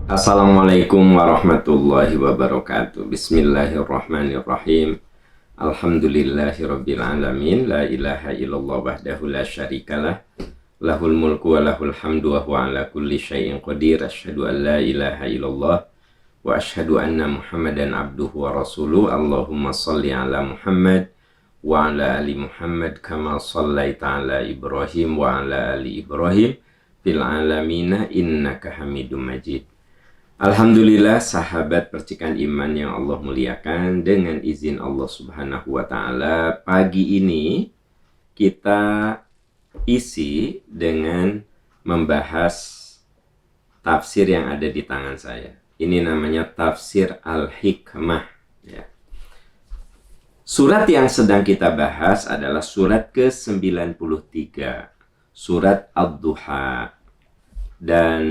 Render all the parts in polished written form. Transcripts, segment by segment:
Assalamualaikum warahmatullahi wabarakatuh. Bismillahirrahmanirrahim. Alhamdulillahirabbil alamin. La ilaha illallah wahdahu la syarikalah. Lahul mulku wa lahul hamdu wa huwa ala kulli syai'in qadir. Asyhadu an la ilaha illallah wa asyhadu anna Muhammadan abduhu wa rasuluh. Allahumma shalli ala Muhammad wa ala ali Muhammad kama shallaita ala Ibrahim wa ala ali Ibrahim fil alamina innaka Hamidum Majid. Alhamdulillah, sahabat percikan iman yang Allah muliakan, dengan izin Allah Subhanahu wa Ta'ala, pagi ini kita isi dengan membahas tafsir yang ada di tangan saya. Ini namanya tafsir Al-Hikmah, ya. Surat yang sedang kita bahas adalah surat ke-93, surat Ad-Duha. Dan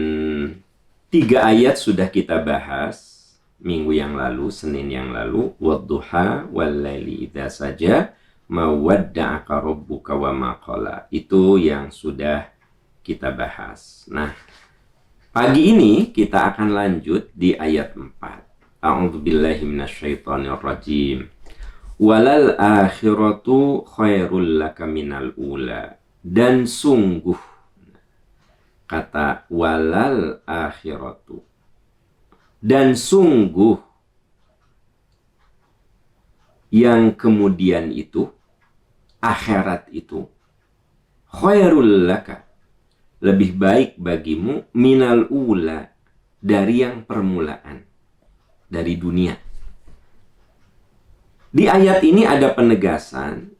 3 ayat sudah kita bahas minggu yang lalu, Senin yang lalu. Wadduha wallaili idza saja mawadda'aka rabbuka wa ma qala. Itu yang sudah kita bahas. Nah, pagi ini kita akan lanjut di ayat 4. A'udzubillahi minasyaitonir rajim. Walal akhiratu khairul laka minal ula. Dan sungguh, kata walal akhiratu, dan sungguh yang kemudian itu, akhirat itu, khairul laka, lebih baik bagimu, minal ula, dari yang permulaan, dari dunia. Di ayat ini ada penegasan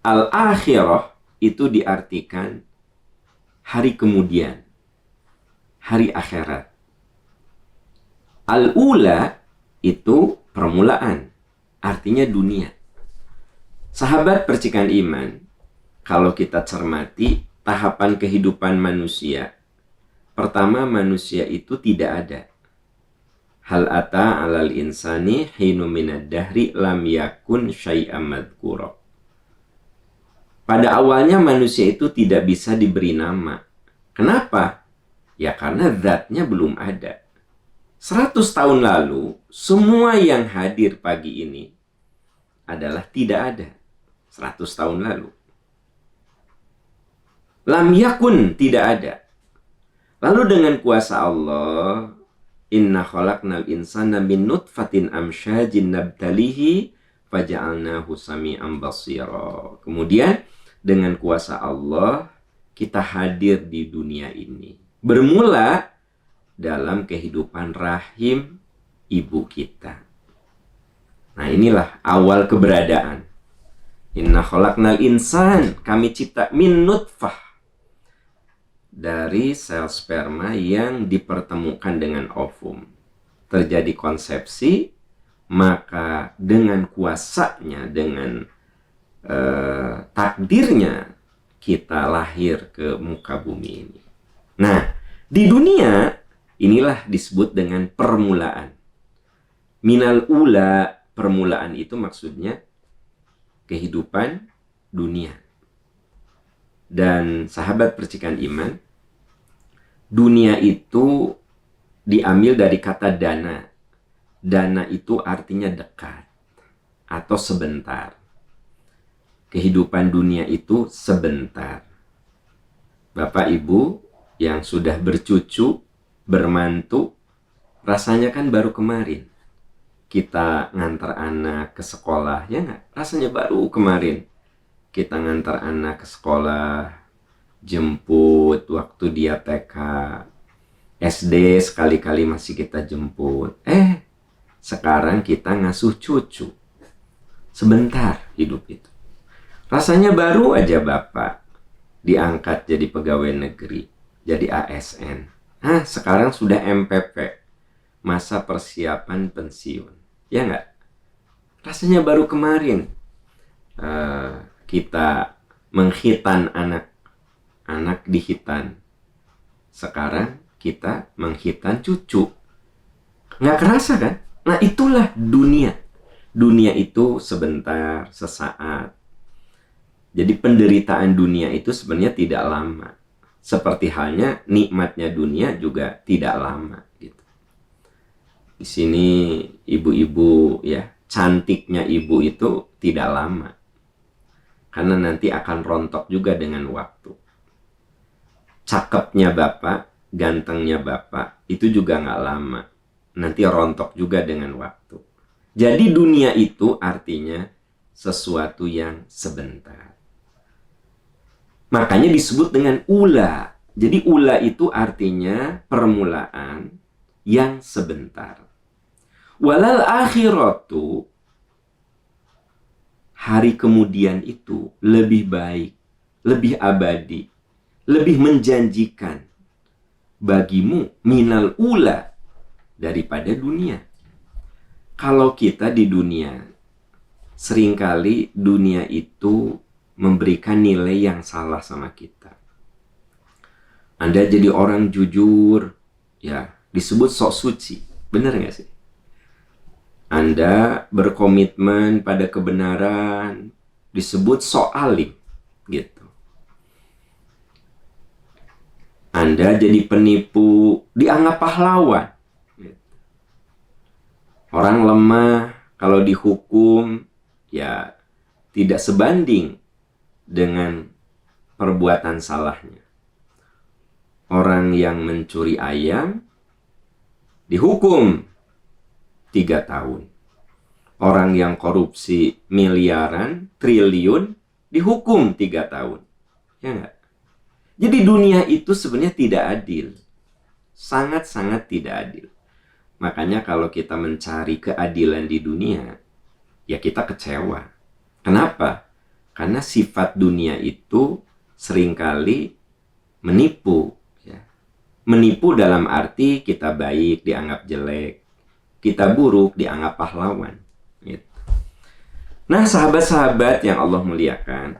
al-akhirah itu diartikan hari kemudian, hari akhirat. Al-ula itu permulaan, artinya dunia. Sahabat percikan iman, kalau kita cermati tahapan kehidupan manusia, pertama, manusia itu tidak ada. Hal ata alal insani hinu minad dahri lam yakun syai'am madhkura. Pada awalnya manusia itu tidak bisa diberi nama. Kenapa? Ya karena zatnya belum ada. 100 tahun lalu, semua yang hadir pagi ini adalah tidak ada. 100 tahun lalu. Lam yakun, tidak ada. Lalu dengan kuasa Allah, inna khalaqnal insana min nutfatin amsyajin nabtalihi faja'alnahu sami'an basira. Kemudian dengan kuasa Allah kita hadir di dunia ini. Bermula dalam kehidupan rahim ibu kita. Nah, inilah awal keberadaan. Inna khalaqnal insan, kami cipta min nutfah, dari sel sperma yang dipertemukan dengan ovum. Terjadi konsepsi, maka dengan kuasanya, dengan takdirnya, kita lahir ke muka bumi ini. Nah, di dunia inilah disebut dengan permulaan. Minal ula, permulaan itu maksudnya kehidupan dunia. Dan sahabat percikan iman, dunia itu diambil dari kata dana. Dana itu artinya dekat atau sebentar. Kehidupan dunia itu sebentar. Bapak Ibu yang sudah bercucu, bermantu, rasanya kan baru kemarin kita ngantar anak ke sekolah, ya nggak? Rasanya baru kemarin kita ngantar anak ke sekolah, jemput waktu dia TK, SD sekali-kali masih kita jemput. Sekarang kita ngasuh cucu. Sebentar hidup itu. Rasanya baru aja Bapak diangkat jadi pegawai negeri, jadi ASN. Sekarang sudah MPP, masa persiapan pensiun. Ya nggak? Rasanya baru kemarin kita menghitan anak dihitan. Sekarang kita menghitan cucu. Nggak kerasa kan? Nah, itulah dunia. Dunia itu sebentar, sesaat. Jadi penderitaan dunia itu sebenarnya tidak lama. Seperti halnya nikmatnya dunia juga tidak lama gitu. Di sini ibu-ibu ya, cantiknya ibu itu tidak lama. Karena nanti akan rontok juga dengan waktu. Cakepnya bapak, gantengnya bapak, itu juga nggak lama. Nanti rontok juga dengan waktu. Jadi dunia itu artinya sesuatu yang sebentar. Makanya disebut dengan ula. Jadi ula itu artinya permulaan yang sebentar. Walal akhiratu, hari kemudian itu lebih baik, lebih abadi, lebih menjanjikan bagimu minal ula, daripada dunia. Kalau kita di dunia, seringkali dunia itu memberikan nilai yang salah sama kita. Anda jadi orang jujur, ya disebut sok suci. Benar nggak sih? Anda berkomitmen pada kebenaran, disebut sok alim, gitu. Anda jadi penipu, dianggap pahlawan. Gitu. Orang lemah, kalau dihukum, ya tidak sebanding dengan perbuatan salahnya. Orang yang mencuri ayam, dihukum 3 tahun. Orang yang korupsi miliaran, triliun, dihukum 3 tahun. Ya enggak? Jadi dunia itu sebenarnya tidak adil. Sangat-sangat tidak adil. Makanya kalau kita mencari keadilan di dunia, ya kita kecewa. Kenapa? Karena sifat dunia itu seringkali menipu. Ya. Menipu dalam arti kita baik dianggap jelek, kita buruk dianggap pahlawan. Gitu. Nah, sahabat-sahabat yang Allah muliakan,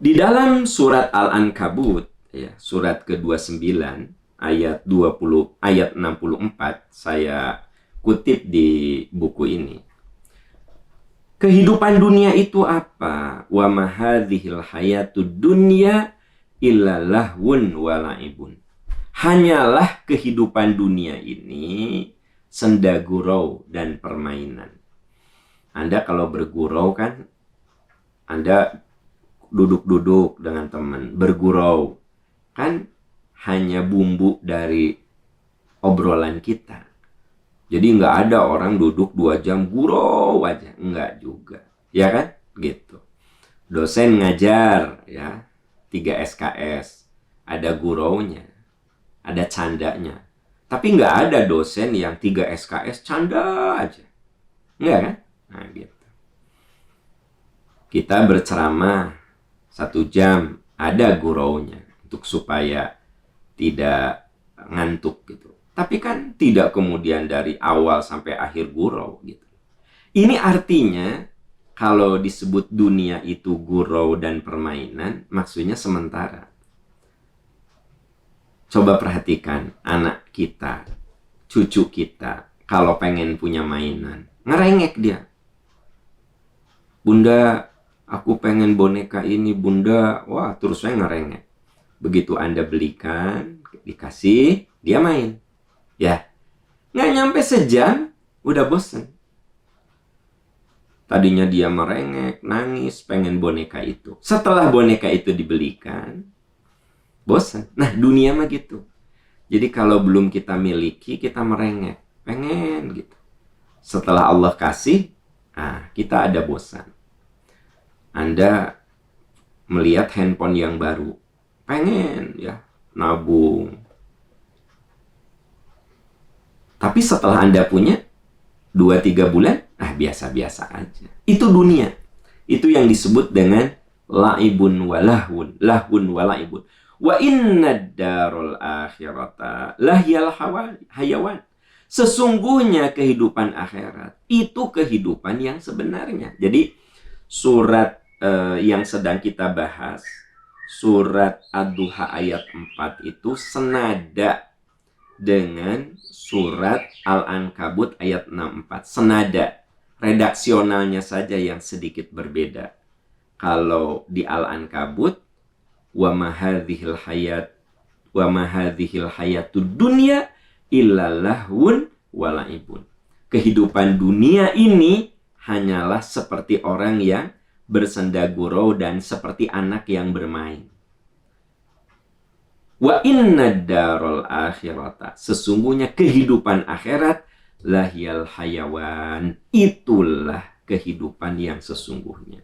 di dalam surat Al-Ankabut, ya, surat ke-29 ayat 64, saya kutip di buku ini. Kehidupan dunia itu apa? Wa ma hadzihil hayatud dunya illa lahwun wa la'ibun. Hanyalah kehidupan dunia ini senda gurau dan permainan. Anda kalau bergurau kan, Anda duduk-duduk dengan teman, bergurau. Kan hanya bumbu dari obrolan kita. Jadi nggak ada orang duduk 2 jam gurau aja. Nggak juga. Ya kan? Gitu. Dosen ngajar, ya, 3 SKS. Ada guraunya. Ada candanya. Tapi nggak ada dosen yang 3 SKS canda aja. Nggak kan? Nah gitu. Kita berceramah 1 jam, ada guraunya. Untuk supaya tidak ngantuk gitu. Tapi kan tidak kemudian dari awal sampai akhir gurau gitu. Ini artinya kalau disebut dunia itu gurau dan permainan, maksudnya sementara. Coba perhatikan anak kita, cucu kita, kalau pengen punya mainan, ngerengek dia. Bunda, aku pengen boneka ini, bunda. Wah, terus saya ngerengek. Begitu Anda belikan, dikasih, dia main. Ya, nggak nyampe sejam, udah bosen. Tadinya dia merengek, nangis, pengen boneka itu. Setelah boneka itu dibelikan, bosan. Nah, dunia mah gitu. Jadi kalau belum kita miliki, kita merengek. Pengen gitu. Setelah Allah kasih, kita ada bosan. Anda melihat handphone yang baru. Pengen ya, nabung. Tapi setelah Anda punya 2-3 bulan, biasa-biasa aja. Itu dunia. Itu yang disebut dengan la'ibun wa lahwun. Lahwun wa la'ibun. Wa inna darul akhirata lahyal hayawan. Sesungguhnya kehidupan akhirat itu kehidupan yang sebenarnya. Jadi surat yang sedang kita bahas, surat Ad-Duha ayat 4 itu senada dengan surat Al-Ankabut ayat 64. Senada. Redaksionalnya saja yang sedikit berbeda. Kalau di Al-Ankabut, wa ma hadzihil hayatud dunya illa lahwun wa la'ibun. Kehidupan dunia ini hanyalah seperti orang yang bersenda gurau dan seperti anak yang bermain. Wa inna darul akhirata, sesungguhnya kehidupan akhirat, lahiyal hayawan, itulah kehidupan yang sesungguhnya.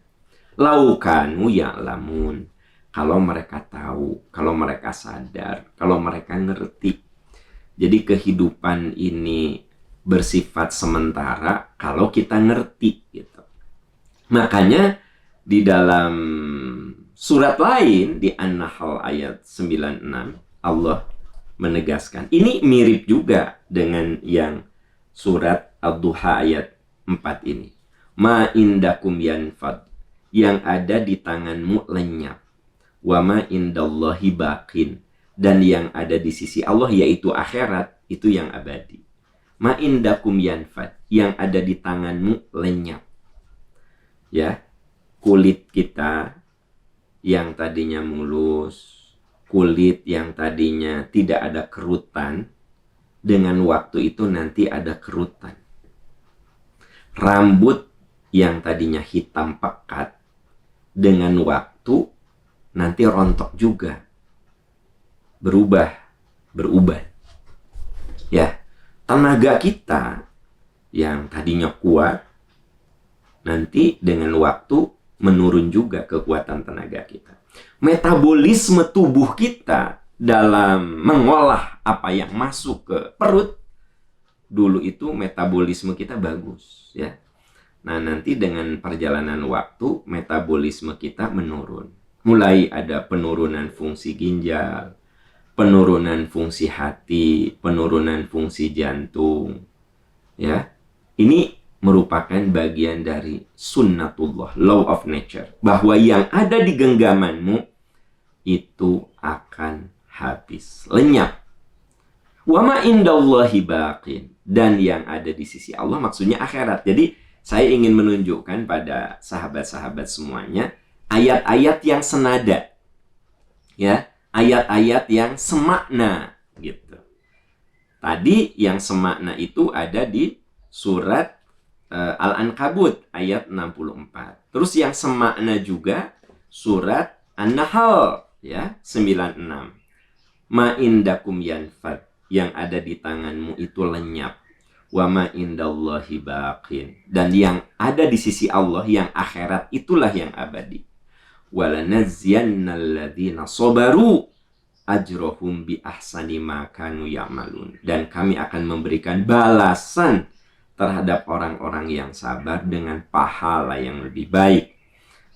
Laukanu ya'lamun, kalau mereka tahu, kalau mereka sadar, kalau mereka ngerti. Jadi kehidupan ini bersifat sementara kalau kita ngerti gitu. Makanya di dalam surat lain di An-Nahl ayat 96 Allah menegaskan. Ini mirip juga dengan yang surat Ad-Duha ayat 4 ini. Ma indakum yanfad, yang ada di tanganmu lenyap. Wa ma indallahi baqin, dan yang ada di sisi Allah yaitu akhirat itu yang abadi. Ma indakum yanfad, yang ada di tanganmu lenyap. Ya, kulit kita yang tadinya mulus, kulit yang tadinya tidak ada kerutan, dengan waktu itu nanti ada kerutan. Rambut yang tadinya hitam pekat, dengan waktu nanti rontok juga, berubah. Ya, tenaga kita yang tadinya kuat, nanti dengan waktu menurun juga kekuatan tenaga kita. Metabolisme tubuh kita dalam mengolah apa yang masuk ke perut, dulu itu metabolisme kita bagus, ya. Nah, nanti dengan perjalanan waktu metabolisme kita menurun. Mulai ada penurunan fungsi ginjal, penurunan fungsi hati, penurunan fungsi jantung. Ya. Ini merupakan bagian dari sunnatullah, law of nature, bahwa yang ada di genggamanmu itu akan habis, lenyap. Wa ma indallahi baqin, dan yang ada di sisi Allah maksudnya akhirat. Jadi saya ingin menunjukkan pada sahabat-sahabat semuanya ayat-ayat yang senada, ya, ayat-ayat yang semakna gitu. Tadi yang semakna itu ada di surat Al-Ankabut ayat 64. Terus yang semakna juga surat An-Nahl ya 96. Ma indakum yanfad, yang ada di tanganmu itu lenyap. Wa ma indallahi baqin, dan yang ada di sisi Allah yang akhirat itulah yang abadi. Walanaziyannal ladzina sabaru ajrohum bi ahsani ma kanu ya'malun, dan kami akan memberikan balasan terhadap orang-orang yang sabar dengan pahala yang lebih baik.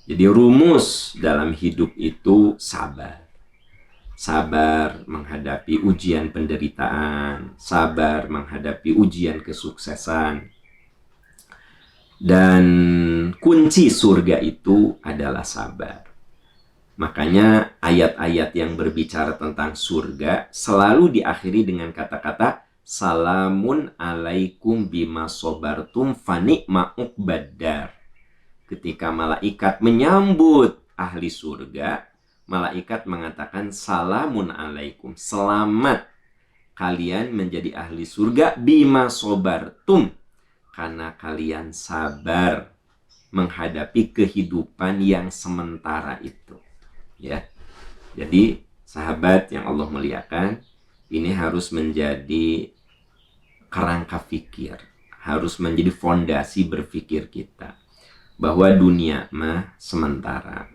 Jadi rumus dalam hidup itu sabar. Sabar menghadapi ujian penderitaan, sabar menghadapi ujian kesuksesan. Dan kunci surga itu adalah sabar. Makanya ayat-ayat yang berbicara tentang surga selalu diakhiri dengan kata-kata salamun alaikum bima sobartum fanikma uqbaddar. Ketika malaikat menyambut ahli surga, malaikat mengatakan salamun alaikum, selamat kalian menjadi ahli surga bima sobartum, karena kalian sabar menghadapi kehidupan yang sementara itu. Ya, jadi sahabat yang Allah muliakan, ini harus menjadi kerangka fikir, harus menjadi fondasi berpikir kita, bahwa dunia mah sementara,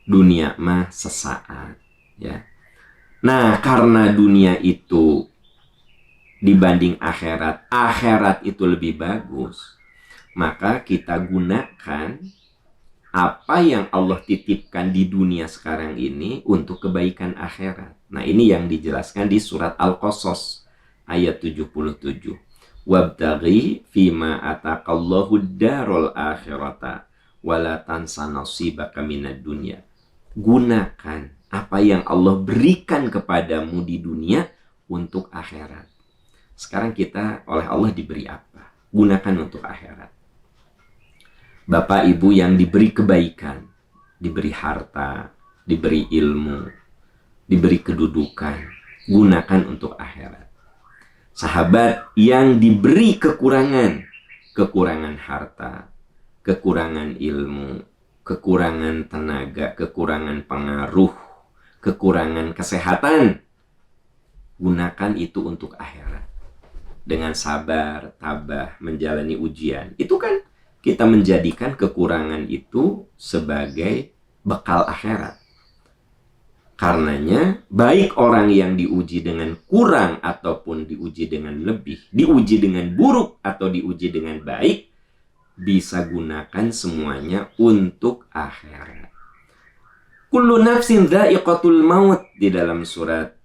dunia mah sesaat, ya. Nah, karena dunia itu dibanding akhirat, akhirat itu lebih bagus, maka kita gunakan apa yang Allah titipkan di dunia sekarang ini untuk kebaikan akhirat. Nah, ini yang dijelaskan di surat Al-Qasas ayat 77. Wabtaghi fima ataqallahu darul akhirata wala tansa nasibaka minad dunya. Gunakan apa yang Allah berikan kepadamu di dunia untuk akhirat. Sekarang kita oleh Allah diberi apa? Gunakan untuk akhirat. Bapak ibu yang diberi kebaikan, diberi harta, diberi ilmu, diberi kedudukan, gunakan untuk akhirat. Sahabat yang diberi kekurangan harta, kekurangan ilmu, kekurangan tenaga, kekurangan pengaruh, kekurangan kesehatan, gunakan itu untuk akhirat. Dengan sabar, tabah, menjalani ujian. Itu kan kita menjadikan kekurangan itu sebagai bekal akhirat. Karenanya, baik orang yang diuji dengan kurang ataupun diuji dengan lebih, diuji dengan buruk atau diuji dengan baik, bisa gunakan semuanya untuk akhirat. Kullu nafsin dha'iqatul maut di dalam surat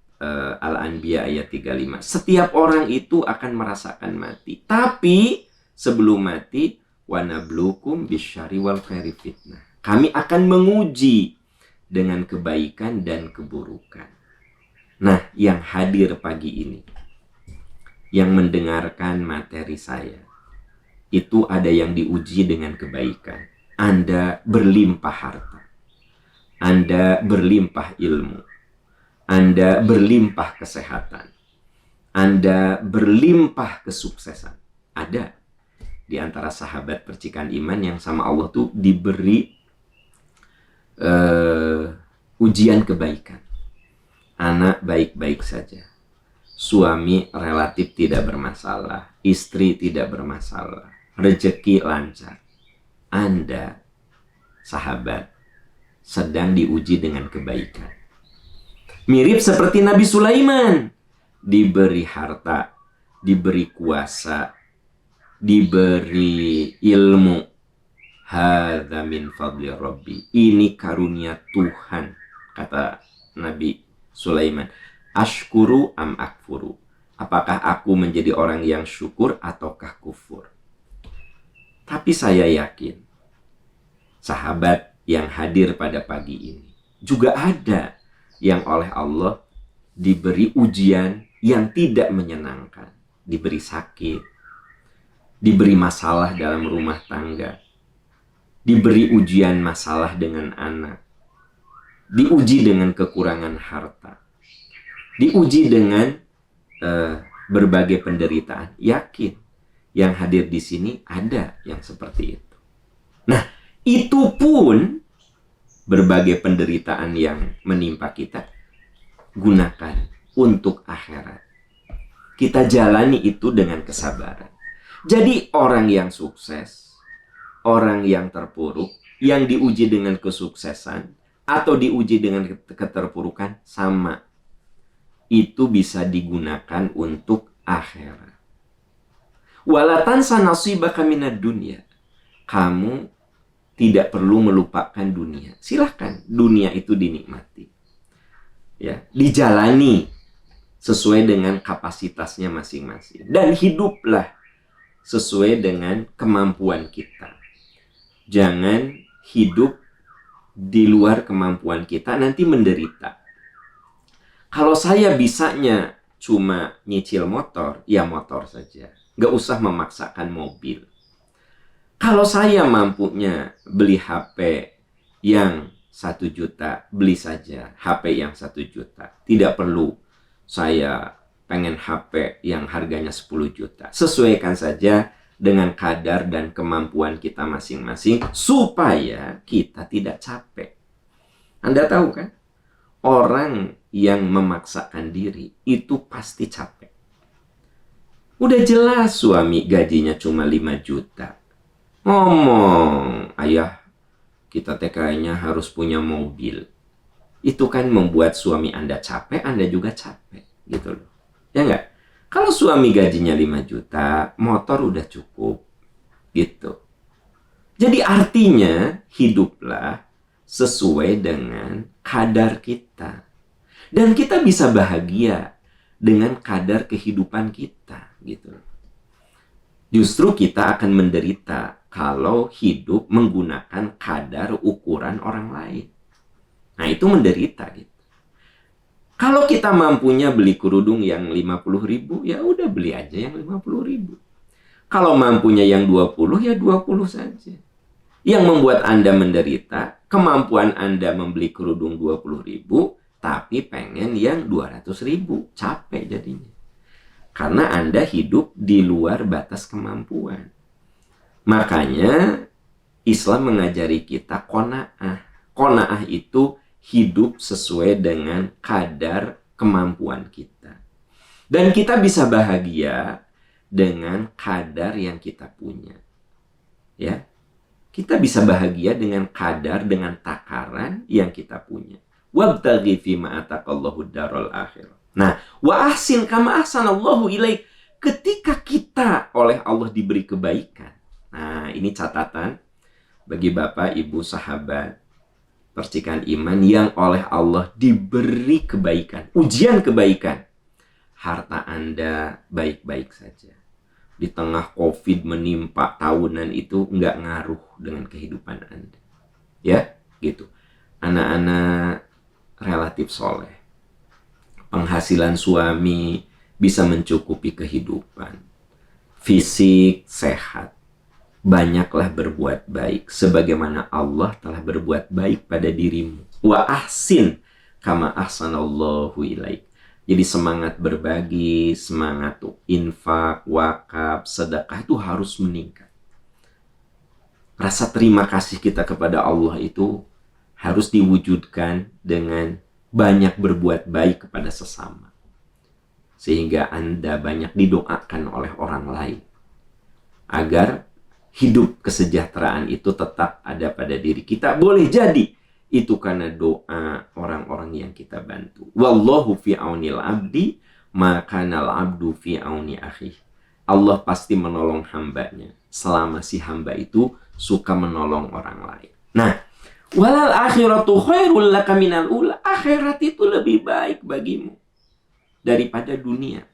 Al-Anbiya ayat 35. Setiap orang itu akan merasakan mati. Tapi sebelum mati, wa nabluukum bisyarri wal khairi fitnah. Kami akan menguji dengan kebaikan dan keburukan. Nah, yang hadir pagi ini, yang mendengarkan materi saya, itu ada yang diuji dengan kebaikan. Anda berlimpah harta, Anda berlimpah ilmu, Anda berlimpah kesehatan, Anda berlimpah kesuksesan. Ada di antara sahabat percikan iman yang sama Allah tuh diberi ujian kebaikan. Anak baik-baik saja, suami relatif tidak bermasalah, istri tidak bermasalah, rezeki lancar. Anda, sahabat, sedang diuji dengan kebaikan. Mirip seperti Nabi Sulaiman, diberi harta, diberi kuasa, diberi ilmu. Hadza min fadli Rabbi. Ini karunia Tuhan, kata Nabi Sulaiman. Ashkuru am akfuru. Apakah aku menjadi orang yang syukur ataukah kufur? Tapi saya yakin, sahabat yang hadir pada pagi ini, juga ada yang oleh Allah diberi ujian yang tidak menyenangkan. Diberi sakit, diberi masalah dalam rumah tangga, diberi ujian masalah dengan anak, diuji dengan kekurangan harta, diuji dengan berbagai penderitaan. Yakin yang hadir di sini ada yang seperti itu. Nah, itu pun berbagai penderitaan yang menimpa kita, gunakan untuk akhirat. Kita jalani itu dengan kesabaran. Jadi orang yang sukses, orang yang terpuruk, yang diuji dengan kesuksesan atau diuji dengan keterpurukan, sama. Itu bisa digunakan untuk akhirat. Wala tansa nasibaka minad dunya. Kamu tidak perlu melupakan dunia. Silahkan dunia itu dinikmati. Ya, dijalani sesuai dengan kapasitasnya masing-masing. Dan hiduplah sesuai dengan kemampuan kita. Jangan hidup di luar kemampuan kita, nanti menderita. Kalau saya bisanya cuma nyicil motor, ya motor saja. Nggak usah memaksakan mobil. Kalau saya mampunya beli HP yang 1 juta, beli saja HP yang 1 juta. Tidak perlu saya pengen HP yang harganya 10 juta. Sesuaikan saja dengan kadar dan kemampuan kita masing-masing supaya kita tidak capek. Anda tahu kan? Orang yang memaksakan diri itu pasti capek. Udah jelas suami gajinya cuma 5 juta. Ngomong, ayah, kita kayaknya harus punya mobil. Itu kan membuat suami Anda capek, Anda juga capek. Gitu loh. Ya enggak? Kalau suami gajinya 5 juta, motor udah cukup. Gitu. Jadi artinya, hiduplah sesuai dengan kadar kita. Dan kita bisa bahagia dengan kadar kehidupan kita. Gitu. Justru kita akan menderita kalau hidup menggunakan kadar ukuran orang lain. Nah, itu menderita gitu. Kalau kita mampunya beli kerudung yang 50.000, ya udah beli aja yang 50.000. Kalau mampunya yang 20, ya 20 saja. Yang membuat Anda menderita, kemampuan Anda membeli kerudung 20.000, tapi pengen yang 200.000, capek jadinya. Karena Anda hidup di luar batas kemampuan. Makanya Islam mengajari kita qanaah. Qanaah itu hidup sesuai dengan kadar kemampuan kita. Dan kita bisa bahagia dengan kadar yang kita punya. Ya. Kita bisa bahagia dengan kadar, dengan takaran yang kita punya. Wabtaghi fima ataqallahu darul akhirah. Nah, wa ahsin kama ahsanallahu ilaik. Ketika kita oleh Allah diberi kebaikan. Nah, ini catatan bagi Bapak, Ibu, sahabat percikan iman yang oleh Allah diberi kebaikan, ujian kebaikan. Harta Anda baik-baik saja. Di tengah COVID menimpa tahunan itu nggak ngaruh dengan kehidupan Anda. Ya, gitu. Anak-anak relatif soleh. Penghasilan suami bisa mencukupi kehidupan. Fisik sehat. Banyaklah berbuat baik sebagaimana Allah telah berbuat baik pada dirimu. Wa ahsin kama ahsanallahu ilaik. Jadi semangat berbagi, semangat infak, wakaf, sedekah itu harus meningkat. Rasa terima kasih kita kepada Allah itu harus diwujudkan dengan banyak berbuat baik kepada sesama. Sehingga Anda banyak didoakan oleh orang lain. Agar hidup kesejahteraan itu tetap ada pada diri kita. Boleh jadi itu karena doa orang-orang yang kita bantu. Wallahu fi aunil abdi, makanal abdu fi auni akhi. Allah pasti menolong hambanya selama si hamba itu suka menolong orang lain. Nah, walal akhiratu khairul laka minal ula. Akhirat itu lebih baik bagimu daripada dunia.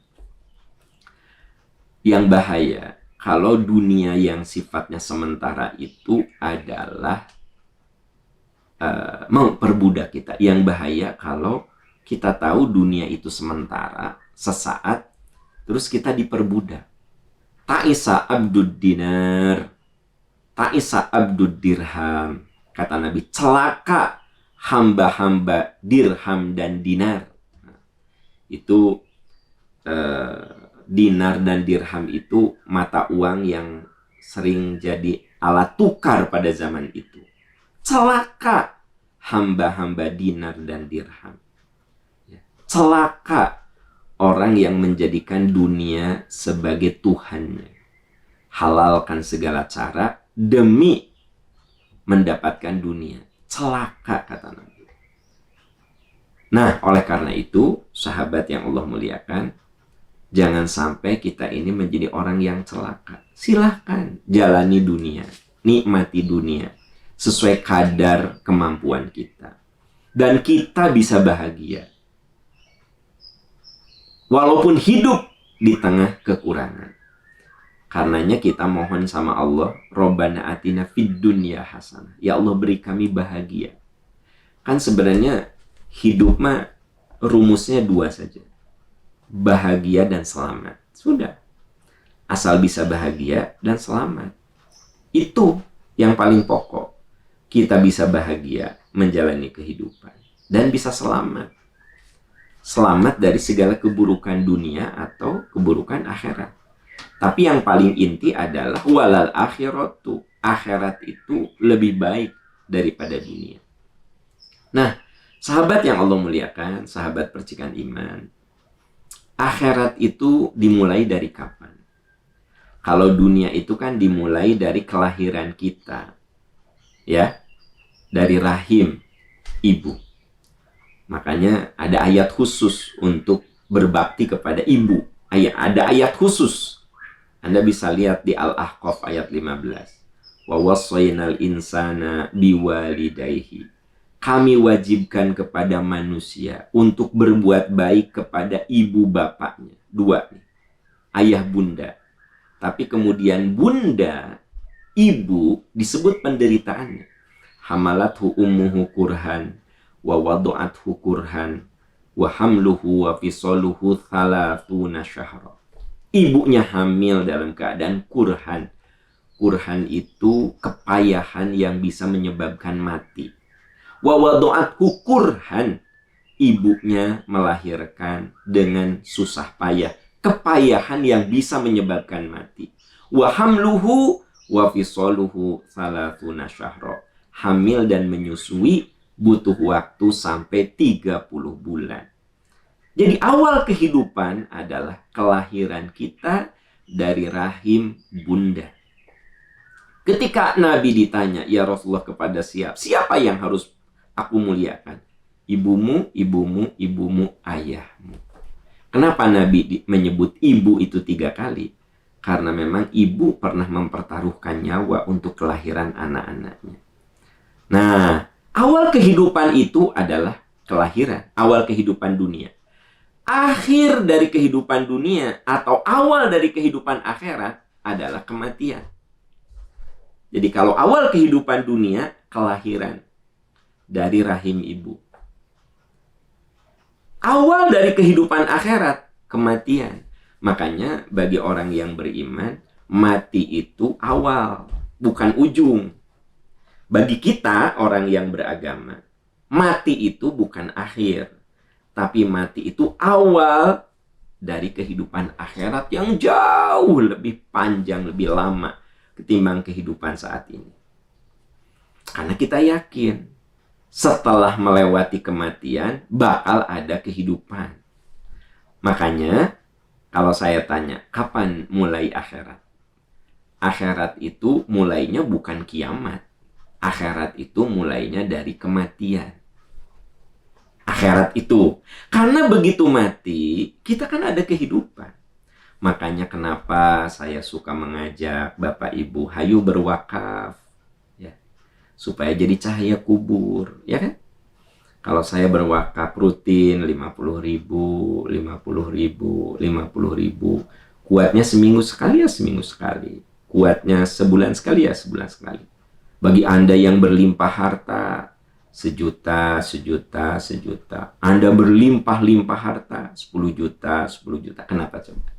Yang bahaya kalau dunia yang sifatnya sementara itu adalah memperbudak kita. Yang bahaya kalau kita tahu dunia itu sementara, sesaat, terus kita diperbudak. Ta'isa abdud dinar, ta'isa abdud dirham. Kata Nabi, celaka hamba-hamba dirham dan dinar. Nah, itu dinar dan dirham itu mata uang yang sering jadi alat tukar pada zaman itu. Celaka hamba-hamba dinar dan dirham. Celaka orang yang menjadikan dunia sebagai Tuhannya. Halalkan segala cara demi mendapatkan dunia. Celaka, kata Nabi. Nah, oleh karena itu, sahabat yang Allah muliakan, jangan sampai kita ini menjadi orang yang celaka. Silahkan jalani dunia, nikmati dunia sesuai kadar kemampuan kita. Dan kita bisa bahagia. Walaupun hidup di tengah kekurangan. Karenanya kita mohon sama Allah, Rabbana atina fid dunya hasanah. Ya Allah, beri kami bahagia. Kan sebenarnya hidup mah rumusnya dua saja. Bahagia dan selamat. Sudah. Asal bisa bahagia dan selamat. Itu yang paling pokok. Kita bisa bahagia menjalani kehidupan dan bisa selamat. Selamat dari segala keburukan dunia atau keburukan akhirat. Tapi yang paling inti adalah walal akhiratu. Akhirat itu lebih baik daripada dunia. Nah, sahabat yang Allah muliakan, sahabat percikan iman, akhirat itu dimulai dari kapan? Kalau dunia itu kan dimulai dari kelahiran kita. Ya, dari rahim ibu. Makanya ada ayat khusus untuk berbakti kepada ibu. Ada ayat khusus. Anda bisa lihat di Al-Ahqaf ayat 15. Wa wassaynal insana biwalidayhi. Kami wajibkan kepada manusia untuk berbuat baik kepada ibu bapaknya. Dua nih. Ayah bunda. Tapi kemudian bunda, ibu disebut penderitaannya. Hamalathu ummuhu kurhan wa wadu'athu kurhan wa hamluhu wa fisaluhu 30 syahra. Ibunya hamil dalam keadaan kurhan. Kurhan itu kepayahan yang bisa menyebabkan mati. Wa wadu'athu kurhan. Ibunya melahirkan dengan susah payah kepayahan yang bisa menyebabkan mati. Wa hamluhu wa fisaluhu salatuna syahra. Hamil dan menyusui butuh waktu sampai 30 bulan. Jadi awal kehidupan adalah kelahiran kita dari rahim bunda. Ketika Nabi ditanya, ya Rasulullah, kepada siapa yang harus aku muliakan? Ibumu, ibumu, ibumu, ayahmu. Kenapa Nabi menyebut ibu itu 3 kali? Karena memang ibu pernah mempertaruhkan nyawa untuk kelahiran anak-anaknya. Nah, awal kehidupan itu adalah kelahiran, awal kehidupan dunia. Akhir dari kehidupan dunia atau awal dari kehidupan akhirat adalah kematian. Jadi kalau awal kehidupan dunia, kelahiran dari rahim ibu. Awal dari kehidupan akhirat, kematian. Makanya bagi orang yang beriman, mati itu awal, bukan ujung. Bagi kita, orang yang beragama, mati itu bukan akhir. Tapi mati itu awal dari kehidupan akhirat yang jauh lebih panjang, lebih lama ketimbang kehidupan saat ini. Karena kita yakin setelah melewati kematian bakal ada kehidupan. Makanya kalau saya tanya, kapan mulai akhirat? Akhirat itu mulainya bukan kiamat. Akhirat itu mulainya dari kematian. Akhirat itu. Karena begitu mati, kita kan ada kehidupan. Makanya kenapa saya suka mengajak Bapak Ibu, hayu berwakaf. Ya, supaya jadi cahaya kubur. Ya kan? Kalau saya berwakaf rutin 50.000, 50.000, 50.000. Kuatnya seminggu sekali ya seminggu sekali. Kuatnya sebulan sekali ya sebulan sekali. Bagi Anda yang berlimpah harta, sejuta, sejuta, sejuta. Anda berlimpah-limpah harta, 10 juta, 10 juta. Kenapa coba?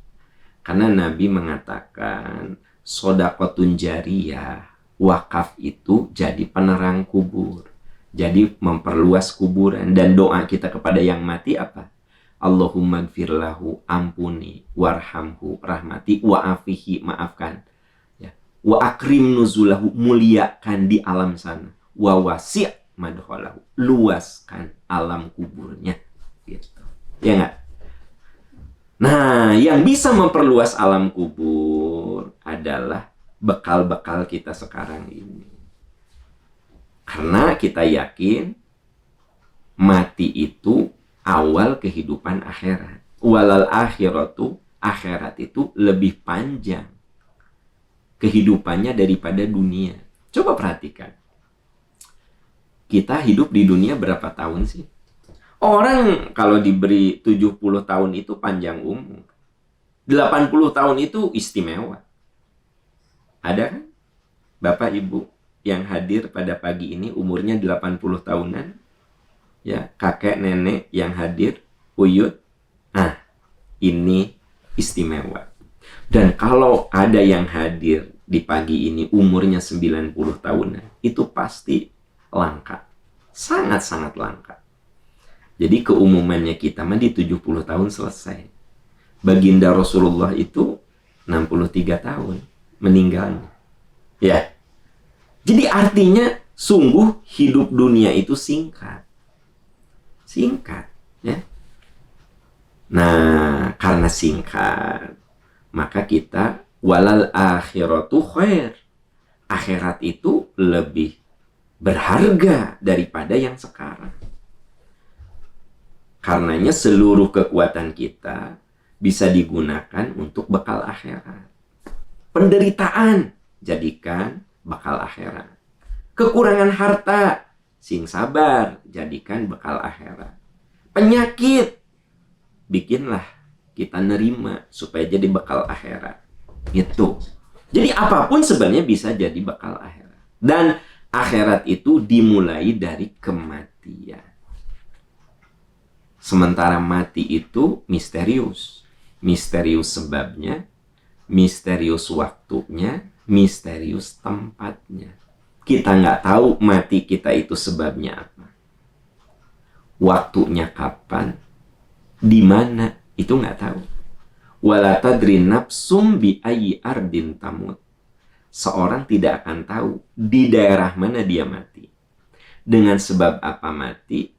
Karena Nabi mengatakan, sodaqotun jariyah, wakaf itu jadi penerang kubur. Jadi memperluas kuburan. Dan doa kita kepada yang mati apa? Allahumma gfirlahu, ampuni, warhamhu, rahmati, wa'afihi, maafkan. Ya. Wa akrim nuzulahu, muliakan di alam sana. Wa wasi' madkhalahu, luaskan alam kuburnya. Gitu. Ya nggak? Nah, yang bisa memperluas alam kubur adalah bekal-bekal kita sekarang ini. Karena kita yakin mati itu awal kehidupan akhirat. Walal akhiratu, akhirat itu lebih panjang kehidupannya daripada dunia. Coba perhatikan. Kita hidup di dunia berapa tahun sih? Orang kalau diberi 70 tahun itu panjang umur. 80 tahun itu istimewa. Ada kan? Bapak Ibu yang hadir pada pagi ini umurnya 80 tahunan. Ya, kakek nenek yang hadir, uyut. Nah, ini istimewa. Dan kalau ada yang hadir di pagi ini umurnya 90 tahunan, itu pasti langka. Sangat-sangat langka. Jadi keumumannya kita mah di 70 tahun selesai. Baginda Rasulullah itu 63 tahun meninggalnya. Ya. Jadi artinya sungguh hidup dunia itu singkat. Singkat, ya. Nah, karena singkat, maka kita walal akhiratu khair. Akhirat itu lebih berharga daripada yang sekarang. Karenanya seluruh kekuatan kita bisa digunakan untuk bekal akhirat. Penderitaan, jadikan bekal akhirat. Kekurangan harta, sing sabar, jadikan bekal akhirat. Penyakit, bikinlah kita nerima supaya jadi bekal akhirat. Itu. Jadi apapun sebenarnya bisa jadi bekal akhirat. Dan akhirat itu dimulai dari kematian. Sementara mati itu misterius. Misterius sebabnya, misterius waktunya, misterius tempatnya. Kita nggak tahu mati kita itu sebabnya apa. Waktunya kapan, di mana, itu nggak tahu. Wala tadri nafsum bi ayyi ardin tamut. Seorang tidak akan tahu di daerah mana dia mati, dengan sebab apa mati,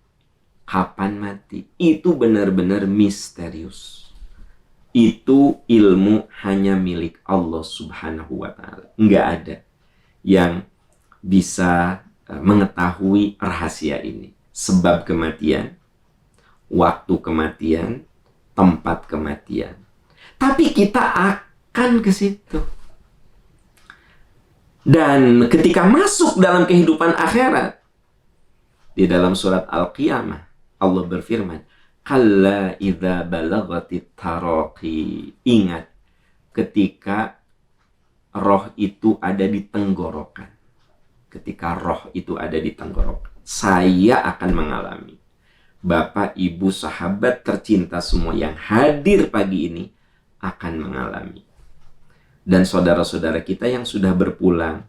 kapan mati. Itu benar-benar misterius. Itu ilmu hanya milik Allah Subhanahu wa Ta'ala. Nggak ada yang bisa mengetahui rahasia ini. Sebab kematian, waktu kematian, tempat kematian. Tapi kita akan ke situ. Dan ketika masuk dalam kehidupan akhirat, di dalam surat Al-Qiyamah, Allah berfirman, Kalla idza balagatit taraqi. Ingat, ketika roh itu ada di tenggorokan. Ketika roh itu ada di tenggorokan, saya akan mengalami. Bapak, ibu, sahabat tercinta semua yang hadir pagi ini akan mengalami. Dan saudara-saudara kita yang sudah berpulang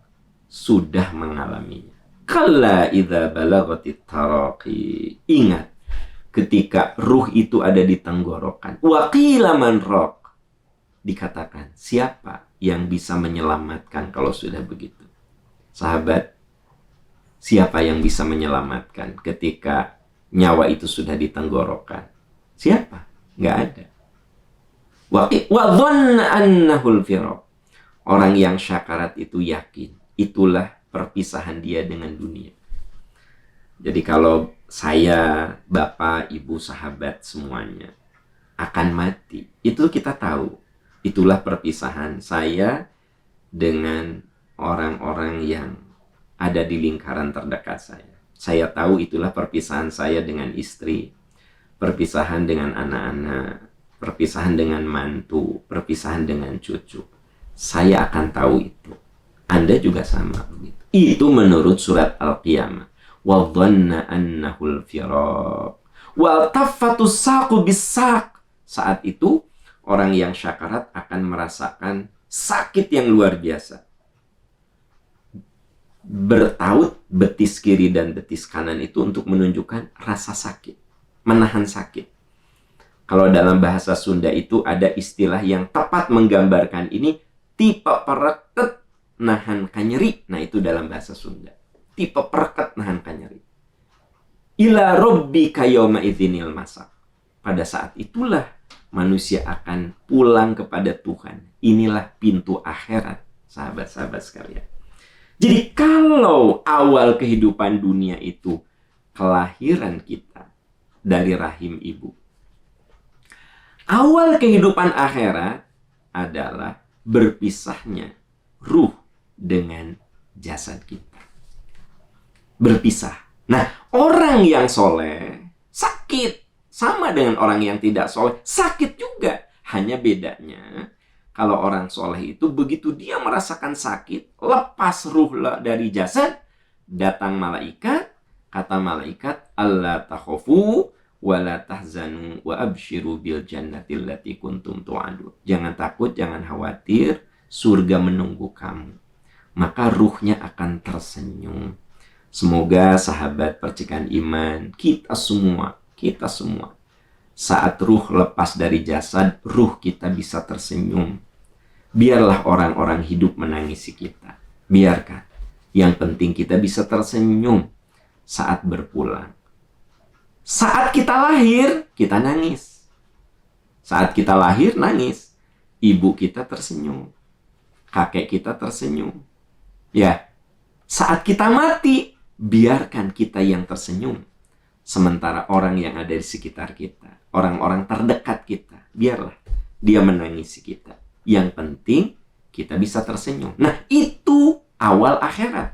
sudah mengalaminya. Kalla idza balagatit taraqi. Ingat, ketika ruh itu ada di tenggorokan. Wa qila man raq. Dikatakan, siapa yang bisa menyelamatkan kalau sudah begitu? Sahabat, siapa yang bisa menyelamatkan ketika nyawa itu sudah di tenggorokan? Siapa? Nggak ada. Wa dhanna annahul firaq. Orang yang syakarat itu yakin, itulah perpisahan dia dengan dunia. Jadi kalau saya, bapak, ibu, sahabat semuanya akan mati, itu kita tahu. Itulah perpisahan saya dengan orang-orang yang ada di lingkaran terdekat saya. Saya tahu itulah perpisahan saya dengan istri, perpisahan dengan anak-anak, perpisahan dengan mantu, perpisahan dengan cucu. Saya akan tahu itu. Anda juga sama begitu. Itu menurut surat Al-Qiyamah. Wa dhanna annahul firaq. Wal taffatus saqu bis-saq. Saat itu orang yang syakarat akan merasakan sakit yang luar biasa. Bertaut betis kiri dan betis kanan itu untuk menunjukkan rasa sakit, menahan sakit. Kalau dalam bahasa Sunda itu ada istilah yang tepat menggambarkan ini, tipe pereket nahan kanyeri. Nah, itu dalam bahasa Sunda. Tipe pereket nahan kanyeri. Ila rabbika yauma idzinil masaq. Pada saat itulah manusia akan pulang kepada Tuhan. Inilah pintu akhirat, sahabat-sahabat sekalian. Jadi kalau awal kehidupan dunia itu kelahiran kita dari rahim ibu, awal kehidupan akhirat adalah berpisahnya ruh dengan jasad kita. Berpisah. Nah, orang yang soleh sakit. Sama dengan orang yang tidak soleh, sakit juga. Hanya bedanya, kalau orang soleh itu begitu dia merasakan sakit, lepas ruh dari jasad, datang malaikat, kata malaikat, Allah takhafu wa la tahzanu wa abshiru bil jannati allati kuntum tu'adun. Jangan takut, jangan khawatir, surga menunggu kamu. Maka ruhnya akan tersenyum. Semoga sahabat percikan iman, kita semua saat ruh lepas dari jasad, ruh kita bisa tersenyum. Biarlah orang-orang hidup menangisi kita. Biarkan. Yang penting kita bisa tersenyum saat berpulang. Saat kita lahir, kita nangis. Saat kita lahir, nangis. Ibu kita tersenyum. Kakek kita tersenyum. Ya. Saat kita mati, biarkan kita yang tersenyum. Sementara orang yang ada di sekitar kita, orang-orang terdekat kita, biarlah dia menangisi kita. Yang penting kita bisa tersenyum. Nah, itu awal akhirat.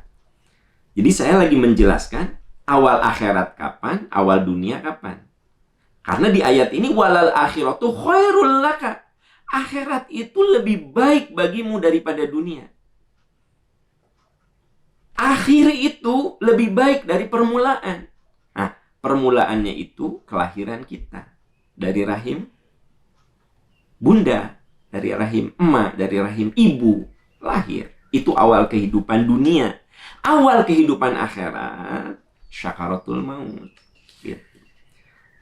Jadi saya lagi menjelaskan awal akhirat kapan, awal dunia kapan. Karena di ayat ini walal akhiratu khairul laka. Akhirat itu lebih baik bagimu daripada dunia. Akhir itu lebih baik dari permulaan. Nah, permulaannya itu kelahiran kita. Dari rahim bunda, dari rahim emak, dari rahim ibu, lahir. Itu awal kehidupan dunia. Awal kehidupan akhirat, syakaratul maut. Gitu.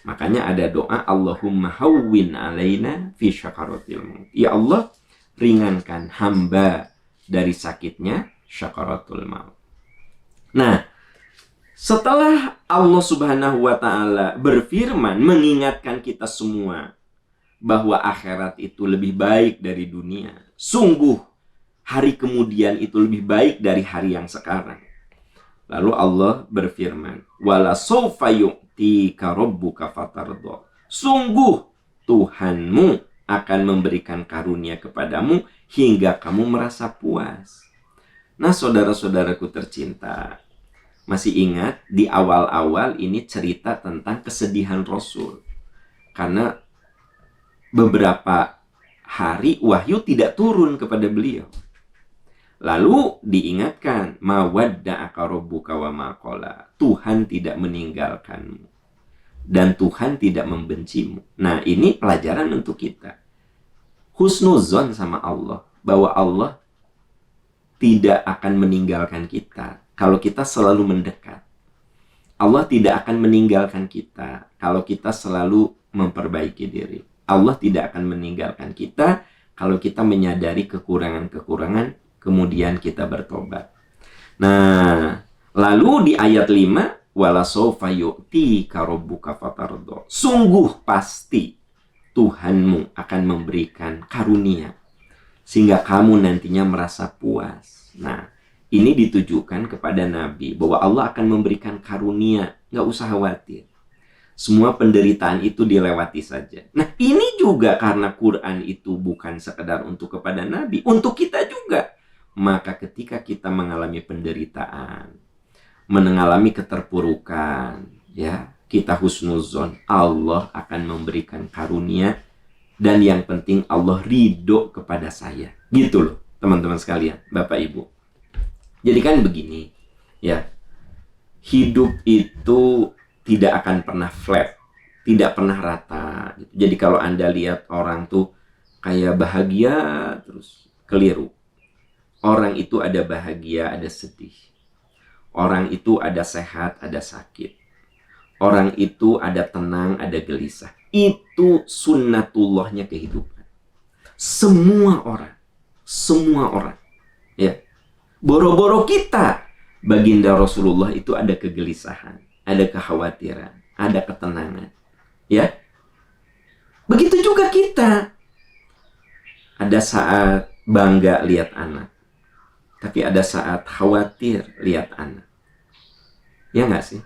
Makanya ada doa, Allahumma hawwin alaina fi syakaratil maut. Ya Allah, ringankan hamba dari sakitnya syakaratul maut. Nah, setelah Allah Subhanahu wa Ta'ala berfirman mengingatkan kita semua bahwa akhirat itu lebih baik dari dunia, sungguh hari kemudian itu lebih baik dari hari yang sekarang. Lalu Allah berfirman, wala sawfa yu'tika rabbuka fatardha. Sungguh Tuhanmu akan memberikan karunia kepadamu hingga kamu merasa puas. Nah, saudara-saudaraku tercinta, masih ingat di awal-awal ini cerita tentang kesedihan Rasul. Karena beberapa hari wahyu tidak turun kepada beliau. Lalu diingatkan, mawadda'aka rabbuka wa ma qala. Tuhan tidak meninggalkanmu dan Tuhan tidak membencimu. Nah, ini pelajaran untuk kita. Husnuzon sama Allah, bahwa Allah tidak akan meninggalkan kita kalau kita selalu mendekat. Allah tidak akan meninggalkan kita kalau kita selalu memperbaiki diri. Allah tidak akan meninggalkan kita kalau kita menyadari kekurangan-kekurangan, kemudian kita bertobat. Nah, lalu di ayat 5, wala sawfa yu'tika rabbuka fatardha. Sungguh pasti Tuhanmu akan memberikan karunia sehingga kamu nantinya merasa puas. Nah, ini ditujukan kepada Nabi bahwa Allah akan memberikan karunia, nggak usah khawatir. Semua penderitaan itu dilewati saja. Nah, ini juga karena Quran itu bukan sekedar untuk kepada Nabi, untuk kita juga. Maka ketika kita mengalami penderitaan, mengalami keterpurukan, ya, kita husnuzon, Allah akan memberikan karunia, dan yang penting Allah ridho kepada saya. Gitu loh, teman-teman sekalian, Bapak Ibu. Jadi kan begini, ya, hidup itu tidak akan pernah flat, tidak pernah rata. Jadi kalau Anda lihat orang tuh kayak bahagia terus, keliru. Orang itu ada bahagia, ada sedih. Orang itu ada sehat, ada sakit. Orang itu ada tenang, ada gelisah. Itu sunnatullahnya kehidupan. Semua orang, ya. Boro-boro kita, baginda Rasulullah itu ada kegelisahan, ada kekhawatiran, ada ketenangan, ya. Begitu juga kita. Ada saat bangga lihat anak, tapi ada saat khawatir lihat anak. Ya nggak sih?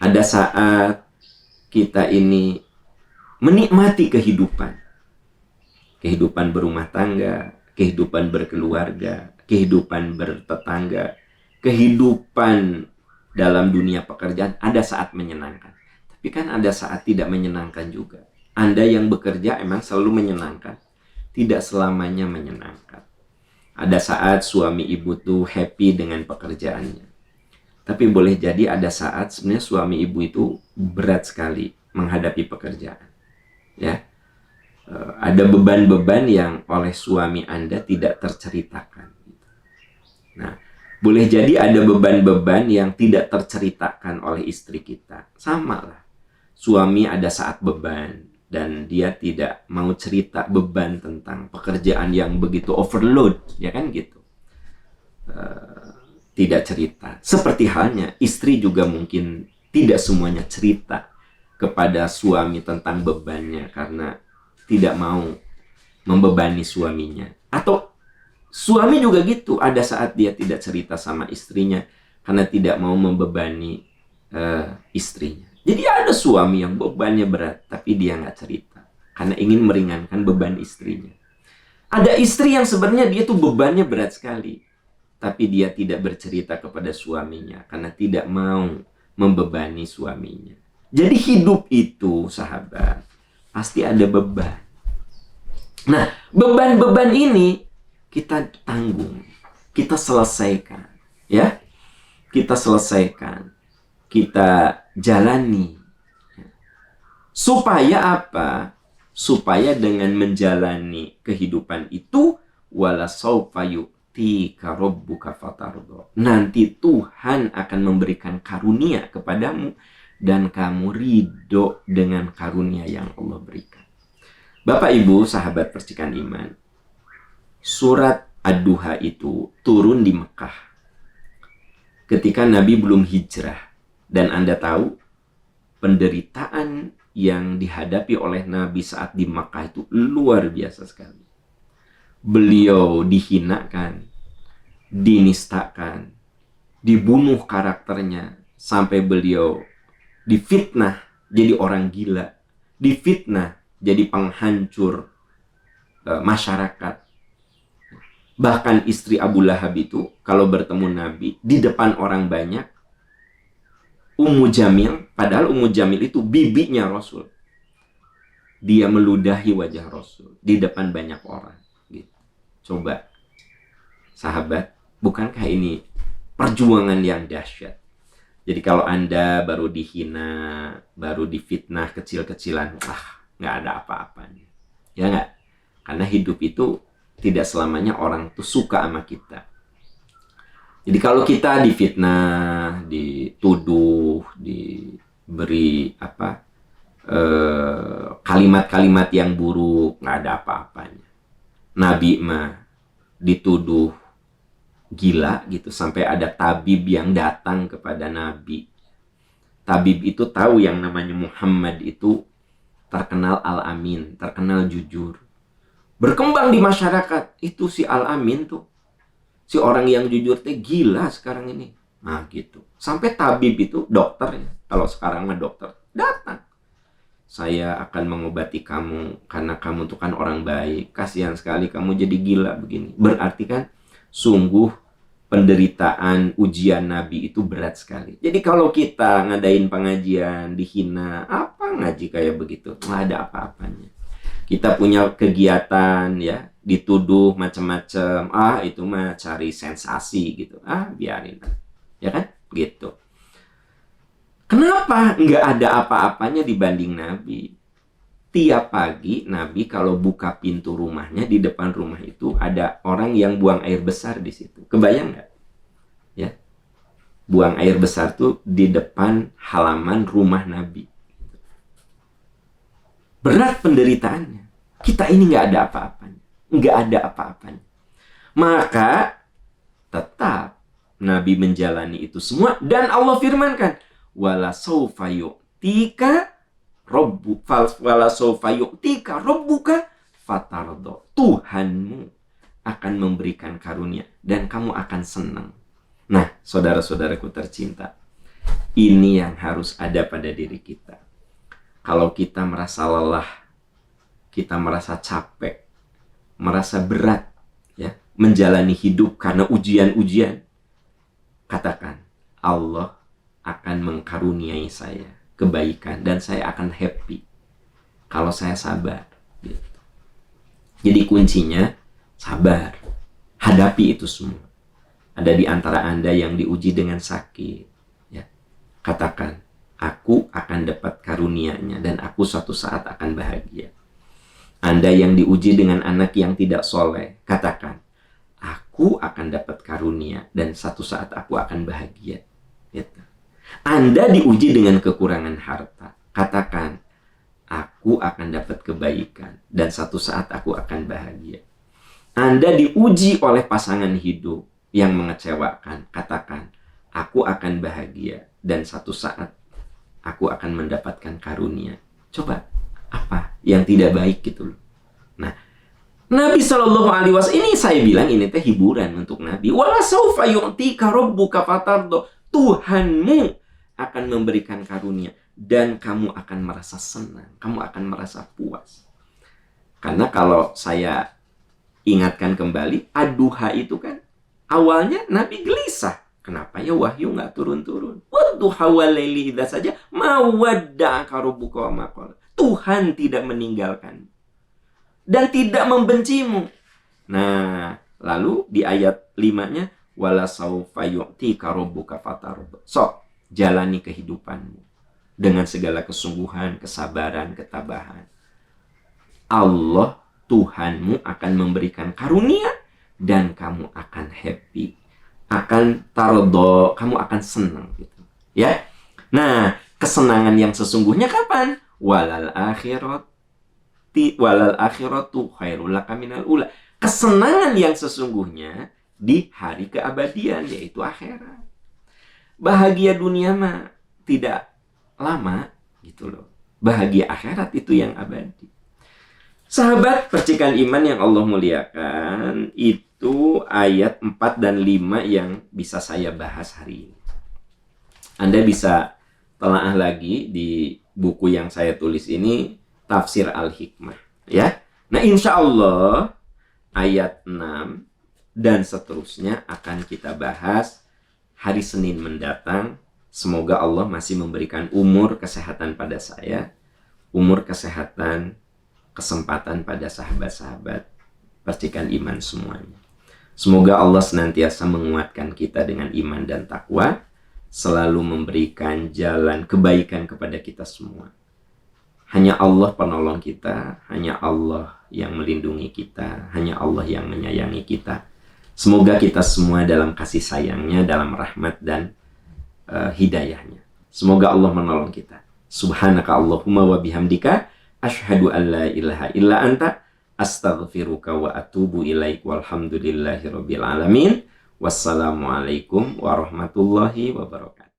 Ada saat kita ini menikmati kehidupan. Kehidupan berumah tangga, kehidupan berkeluarga, kehidupan bertetangga, kehidupan dalam dunia pekerjaan. Ada saat menyenangkan, tapi kan ada saat tidak menyenangkan juga. Anda yang bekerja emang selalu menyenangkan, tidak selamanya menyenangkan. Ada saat suami ibu tuh happy dengan pekerjaannya, tapi boleh jadi ada saat sebenarnya suami ibu itu berat sekali menghadapi pekerjaan, ya. Ada beban-beban yang oleh suami Anda tidak terceritakan. Nah, boleh jadi ada beban-beban yang tidak terceritakan oleh istri kita. Sama lah, suami ada saat beban dan dia tidak mau cerita beban tentang pekerjaan yang begitu overload, ya kan gitu. Tidak cerita. Seperti halnya istri juga mungkin tidak semuanya cerita kepada suami tentang bebannya karena tidak mau membebani suaminya. Atau suami juga gitu, ada saat dia tidak cerita sama istrinya karena tidak mau membebani istrinya. Jadi ada suami yang bebannya berat tapi dia nggak cerita karena ingin meringankan beban istrinya. Ada istri yang sebenarnya dia tuh bebannya berat sekali tapi dia tidak bercerita kepada suaminya karena tidak mau membebani suaminya. Jadi hidup itu, sahabat, pasti ada beban. Nah, beban-beban ini kita tanggung, kita selesaikan, ya. Kita selesaikan, kita jalani. Supaya apa? Supaya dengan menjalani kehidupan itu, wala sawfa yu'tika rabbuka fatardha. Nanti Tuhan akan memberikan karunia kepadamu dan kamu ridho dengan karunia yang Allah berikan. Bapak Ibu sahabat percikan iman, surat Ad-Duha itu turun di Mekah ketika Nabi belum hijrah. Dan Anda tahu penderitaan yang dihadapi oleh Nabi saat di Mekah itu luar biasa sekali. Beliau dihinakan, dinistakan, dibunuh karakternya, sampai beliau difitnah jadi orang gila, difitnah jadi penghancur masyarakat. Bahkan istri Abu Lahab itu kalau bertemu Nabi di depan orang banyak, Ummu Jamil, padahal Ummu Jamil itu bibinya Rasul, dia meludahi wajah Rasul di depan banyak orang gitu. Coba sahabat, bukankah ini perjuangan yang dahsyat? Jadi kalau Anda baru dihina, baru difitnah kecil-kecilan, nggak ada apa-apanya. Ya nggak? Karena hidup itu tidak selamanya orang tuh suka sama kita. Jadi kalau kita difitnah, dituduh, diberi kalimat-kalimat yang buruk, nggak ada apa-apanya. Nabi mah dituduh gila gitu, sampai ada tabib yang datang kepada Nabi. Tabib itu tahu yang namanya Muhammad itu terkenal Al-Amin, terkenal jujur. Berkembang di masyarakat, itu si Al-Amin tuh, si orang yang jujur teh gila sekarang ini. Nah gitu. Sampai tabib itu, dokter ya, kalau sekarang mah dokter, datang. Saya akan mengobati kamu karena kamu tuh kan orang baik. Kasihan sekali kamu jadi gila begini. Berarti kan sungguh penderitaan ujian Nabi itu berat sekali. Jadi kalau kita ngadain pengajian dihina, apa ngaji kayak begitu? Nggak ada apa-apanya. Kita punya kegiatan ya, dituduh macam-macam. Itu mah cari sensasi gitu. Biarin. Ya kan? Gitu. Kenapa nggak ada apa-apanya dibanding Nabi? Tiap pagi Nabi kalau buka pintu rumahnya, di depan rumah itu ada orang yang buang air besar di situ. Kebayang nggak? Ya, buang air besar tuh di depan halaman rumah Nabi. Berat penderitaannya. Kita ini nggak ada apa-apanya, nggak ada apa-apanya. Maka tetap Nabi menjalani itu semua, dan Allah firmankan, wala saufa yu'tika rabbuka fatardo. Tuhanmu akan memberikan karunia dan kamu akan senang. Nah, saudara-saudaraku tercinta, ini yang harus ada pada diri kita. Kalau kita merasa lelah, kita merasa capek, merasa berat ya, menjalani hidup karena ujian-ujian, katakan, Allah akan mengkaruniai saya kebaikan dan saya akan happy kalau saya sabar gitu. Jadi kuncinya sabar, hadapi itu semua. Ada di antara Anda yang diuji dengan sakit ya, katakan, aku akan dapat karunia-Nya dan aku suatu saat akan bahagia. Anda yang diuji dengan anak yang tidak soleh, katakan, aku akan dapat karunia dan suatu saat aku akan bahagia gitu. Anda diuji dengan kekurangan harta, katakan, aku akan dapat kebaikan dan satu saat aku akan bahagia. Anda diuji oleh pasangan hidup yang mengecewakan, katakan, aku akan bahagia dan satu saat aku akan mendapatkan karunia. Coba, apa yang tidak baik gitu loh. Nah, Nabi SAW ini saya bilang ini teh hiburan untuk Nabi. Wala saufa yu'tika rabbuka fatardo. Tuhanmu akan memberikan karunia dan kamu akan merasa senang, kamu akan merasa puas. Karena kalau saya ingatkan kembali, Ad-Duha itu kan awalnya Nabi gelisah. Kenapa ya wahyu nggak turun-turun? Wadduha walaili idza saja ma wadda'aka rabbuka wa ma qala. Tuhan tidak meninggalkan dan tidak membencimu. Nah, lalu di ayat 5-nya, wala saufa yu'tika rabbuka fatardo. Jalani kehidupanmu dengan segala kesungguhan, kesabaran, ketabahan. Allah, Tuhanmu akan memberikan karunia dan kamu akan happy, akan tardo, kamu akan senang gitu. Ya. Nah, Kesenangan yang sesungguhnya kapan? Walal akhiratu khairul laka minal ula. Kesenangan yang sesungguhnya di hari keabadian, yaitu akhirat. Bahagia dunia mah tidak lama gitu loh. Bahagia akhirat itu yang abadi. Sahabat percikan iman yang Allah muliakan, itu ayat 4 dan 5 yang bisa saya bahas hari ini. Anda bisa telaah lagi di buku yang saya tulis ini, Tafsir Al-Hikmah, ya. Nah, insya Allah ayat 6 dan seterusnya akan kita bahas hari Senin mendatang. Semoga Allah masih memberikan umur kesehatan pada saya, umur kesehatan, kesempatan pada sahabat-sahabat percikan iman semuanya. Semoga Allah senantiasa menguatkan kita dengan iman dan takwa, selalu memberikan jalan kebaikan kepada kita semua. Hanya Allah penolong kita, hanya Allah yang melindungi kita, hanya Allah yang menyayangi kita. Semoga kita semua dalam kasih sayangnya, dalam rahmat dan hidayahnya. Semoga Allah menolong kita. Subhanaka Allahumma wa bihamdika, asyhadu an la ilaha illa anta, astaghfiruka wa atubu ilaik, walhamdulillahi rabbil alamin. Wassalamualaikum warahmatullahi wabarakatuh.